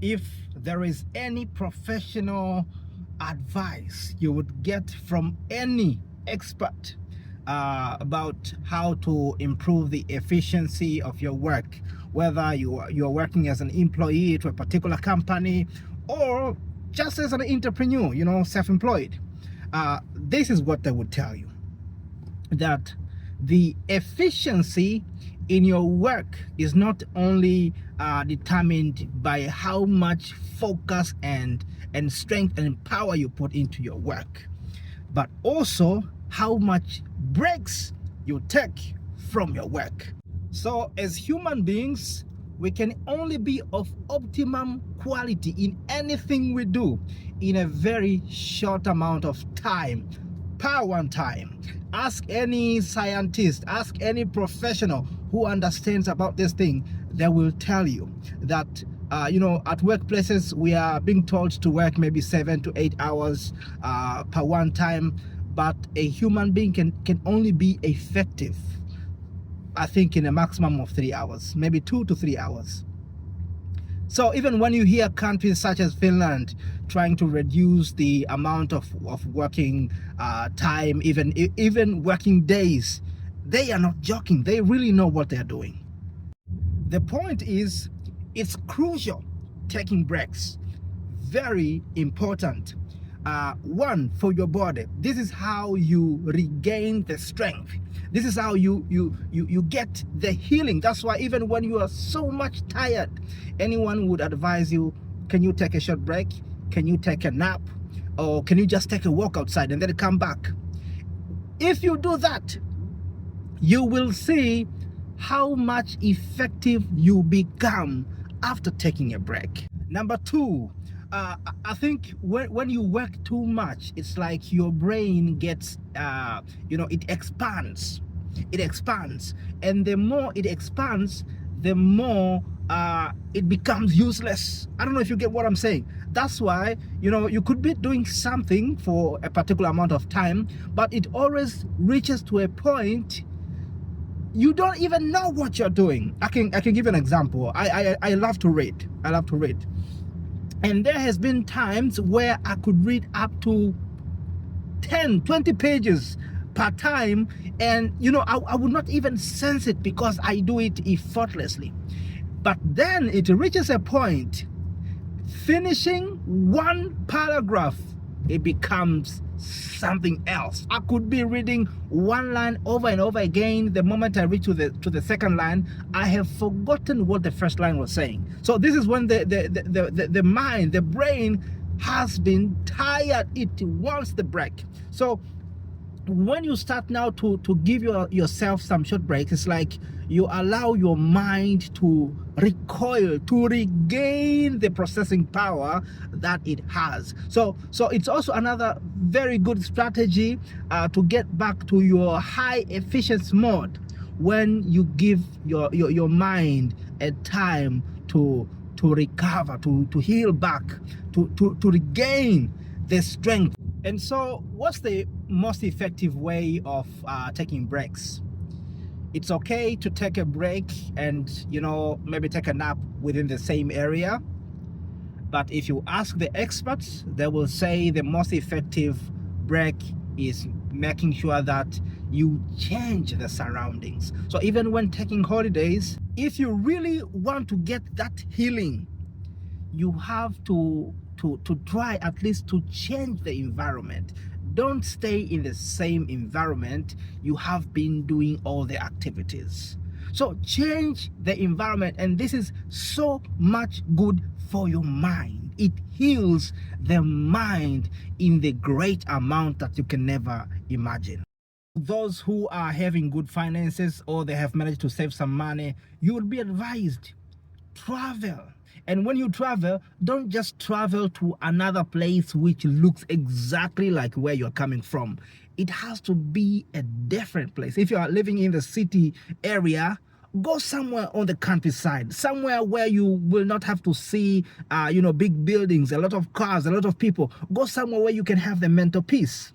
If there is any professional advice you would get from any expert about how to improve the efficiency of your work, whether you're working as an employee to a particular company or just as an entrepreneur, self-employed, this is what they would tell you: that the efficiency in your work is not only determined by how much focus and strength and power you put into your work, but also how much breaks you take from your work. So as human beings, we can only be of optimum quality in anything we do in a very short amount of time, per one time. Ask any scientist, ask any professional who understands about this thing. They will tell you that at workplaces we are being told to work maybe 7 to 8 hours per one time, but a human being can only be effective, I think, in a maximum of 3 hours, maybe 2 to 3 hours. So even when you hear countries such as Finland trying to reduce the amount of working time, even working days, they are not joking. They really know what they're doing. The point is, it's crucial taking breaks. Very important. One, for your body. This is how you regain the strength. This is how you get the healing. That's why even when you are so much tired, anyone would advise you, can you take a short break? Can you take a nap? Or can you just take a walk outside and then come back? If you do that, you will see how much effective you become after taking a break. Number two, I think when you work too much, it's like your brain gets, it expands. It expands. And the more it expands, the more it becomes useless. I don't know if you get what I'm saying. That's why, you could be doing something for a particular amount of time, but it always reaches to a point you don't even know what you're doing. I can give you an example. I love to read. And there has been times where I could read up to 10, 20 pages per time, and I would not even sense it because I do it effortlessly. But then it reaches a point, finishing one paragraph, it becomes something else. I could be reading one line over and over again. The moment I reach to the second line, I have forgotten what the first line was saying. So this is when the mind, the brain has been tired. It wants the break. So when you start now to give yourself some short breaks, it's like you allow your mind to recoil, to regain the processing power that it has. So it's also another very good strategy to get back to your high efficiency mode, when you give your mind a time to recover, to heal back, to regain the strength. And so what's the most effective way of taking breaks? It's okay to take a break and maybe take a nap within the same area, but if you ask the experts, they will say the most effective break is making sure that you change the surroundings. So even when taking holidays, if you really want to get that healing, you have to try at least to change the environment. Don't stay in the same environment you have been doing all the activities. So change the environment, and this is so much good for your mind. It heals the mind in the great amount that you can never imagine. Those who are having good finances, or they have managed to save some money, you would be advised, travel. And when you travel, don't just travel to another place which looks exactly like where you're coming from. It has to be a different place. If you are living in the city area, go somewhere on the countryside, somewhere where you will not have to see big buildings, a lot of cars, a lot of people. Go somewhere where you can have the mental peace.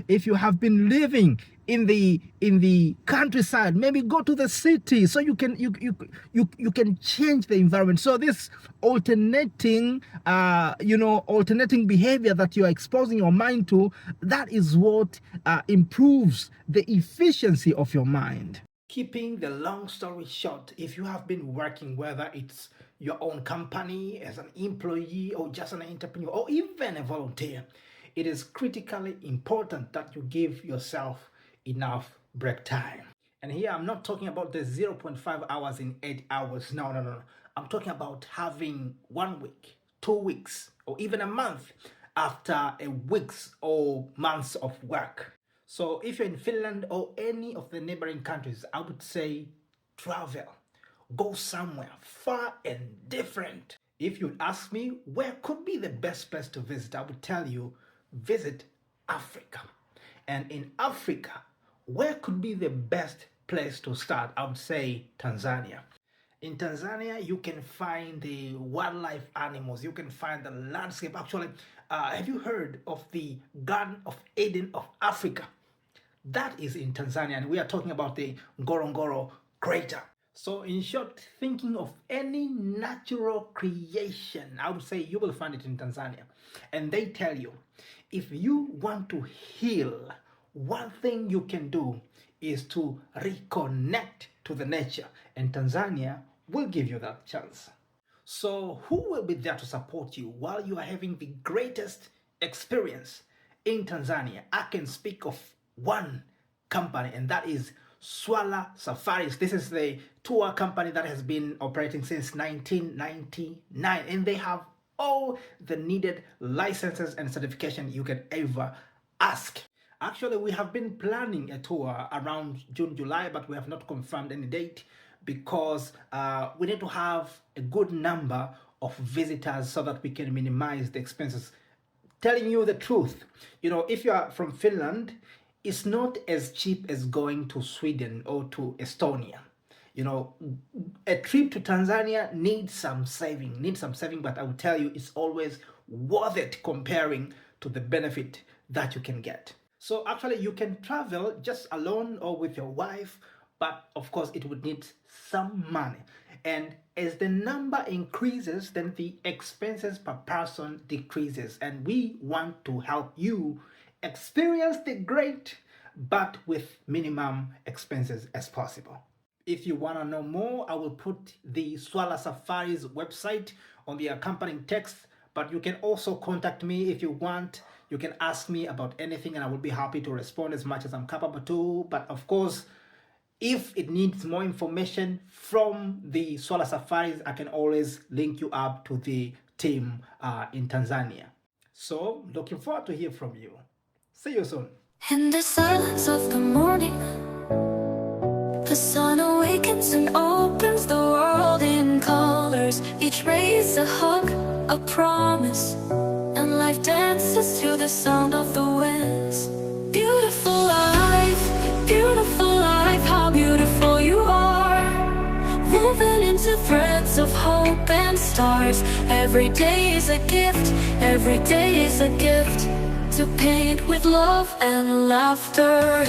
If you have been living in the countryside, maybe go to the city so you can change the environment. So this alternating alternating behavior that you are exposing your mind to, that is what improves the efficiency of your mind. Keeping the long story short, if you have been working, whether it's your own company as an employee or just an entrepreneur or even a volunteer, it is critically important that you give yourself enough break time. And here I'm not talking about the 0.5 hours in 8 hours. No. I'm talking about having 1 week, 2 weeks, or even a month after a week's or months of work. So if you're in Finland or any of the neighboring countries, I would say travel. Go somewhere far and different. If you'd ask me where could be the best place to visit, I would tell you visit Africa. And in Africa, where could be the best place to start? I would say Tanzania. In Tanzania, you can find the wildlife animals. You can find the landscape. Actually, have you heard of the Garden of Eden of Africa? That is in Tanzania, and we are talking about the Ngorongoro crater. So in short, thinking of any natural creation, I would say you will find it in Tanzania. And they tell you, if you want to heal, one thing you can do is to reconnect to the nature, and Tanzania will give you that chance. So who will be there to support you while you are having the greatest experience in Tanzania? I can speak of one company, and that is Swala Safaris. This is the tour company that has been operating since 1999, and they have all the needed licenses and certification you can ever ask. Actually, we have been planning a tour around June, July, but we have not confirmed any date because we need to have a good number of visitors so that we can minimize the expenses. Telling you the truth, if you are from Finland, it's not as cheap as going to Sweden or to Estonia. A trip to Tanzania needs some saving, but I will tell you it's always worth it comparing to the benefit that you can get. So actually you can travel just alone or with your wife, but of course it would need some money. And as the number increases, then the expenses per person decreases. And we want to help you experience the great, but with minimum expenses as possible. If you want to know more, I will put the Swala Safaris website on the accompanying text, but you can also contact me if you want. You can ask me about anything and I will be happy to respond as much as I'm capable to. But of course, if it needs more information from the Swala Safaris, I can always link you up to the team in Tanzania. So looking forward to hear from you. See you soon. In the silence of the morning, the sun awakens and opens the world in colors. Each ray is a hug, a promise, and life dances to the sound of the winds. Beautiful life, how beautiful you are. Woven into threads of hope and stars. Every day is a gift, every day is a gift, to paint with love and laughter.